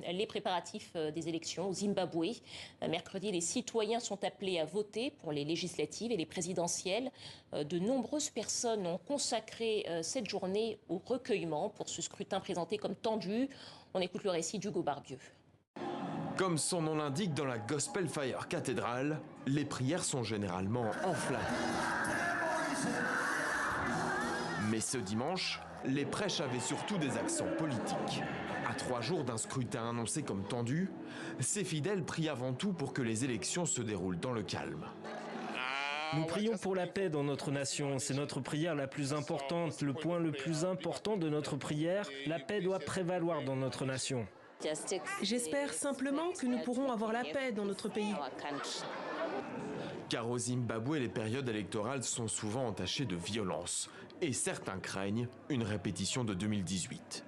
les préparatifs des élections au Zimbabwe. Mercredi, les citoyens sont appelés à voter pour les législatives et les présidentielles. De nombreuses personnes ont consacré cette journée au recueillement pour ce scrutin présenté comme tendu. On écoute le récit d'Hugo Barbieux. Comme son nom l'indique, dans la Gospel Fire Cathedral, les prières sont généralement enflammées. Mais ce dimanche, les prêches avaient surtout des accents politiques. À 3 jours d'un scrutin annoncé comme tendu, ces fidèles prient avant tout pour que les élections se déroulent dans le calme. Nous prions pour la paix dans notre nation. C'est notre prière la plus importante, le point le plus important de notre prière. La paix doit prévaloir dans notre nation. J'espère simplement que nous pourrons avoir la paix dans notre pays. Car au Zimbabwe, les périodes électorales sont souvent entachées de violence. Et certains craignent une répétition de 2018.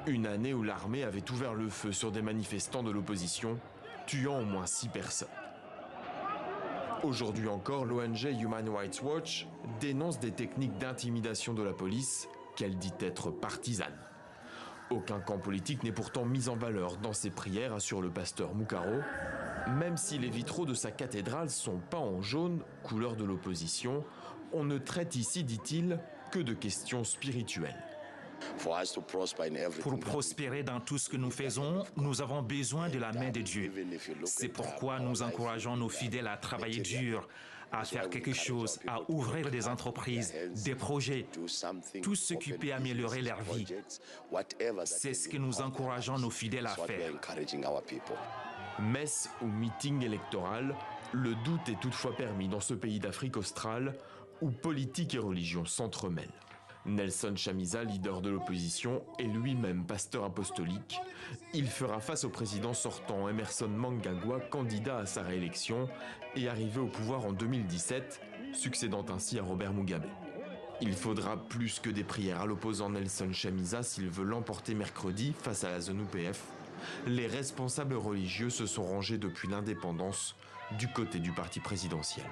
Une année où l'armée avait ouvert le feu sur des manifestants de l'opposition, tuant au moins 6 personnes. Aujourd'hui encore, l'ONG Human Rights Watch dénonce des techniques d'intimidation de la police qu'elle dit être partisanes. Aucun camp politique n'est pourtant mis en valeur dans ses prières, assure le pasteur Mukaro, même si les vitraux de sa cathédrale sont peints en jaune, couleur de l'opposition. On ne traite ici, dit-il, que de questions spirituelles. Pour prospérer dans tout ce que nous faisons, nous avons besoin de la main de Dieu. C'est pourquoi nous encourageons nos fidèles à travailler dur, à faire quelque chose, à ouvrir des entreprises, des projets, tout ce qui peut améliorer leur vie. C'est ce que nous encourageons nos fidèles à faire. Messe ou meeting électoral, le doute est toutefois permis dans ce pays d'Afrique australe où politique et religion s'entremêlent. Nelson Chamisa, leader de l'opposition, est lui-même pasteur apostolique. Il fera face au président sortant Emmerson Mnangagwa, candidat à sa réélection et arrivé au pouvoir en 2017, succédant ainsi à Robert Mugabe. Il faudra plus que des prières à l'opposant Nelson Chamisa s'il veut l'emporter mercredi face à la ZANU-PF. Les responsables religieux se sont rangés depuis l'indépendance du côté du parti présidentiel.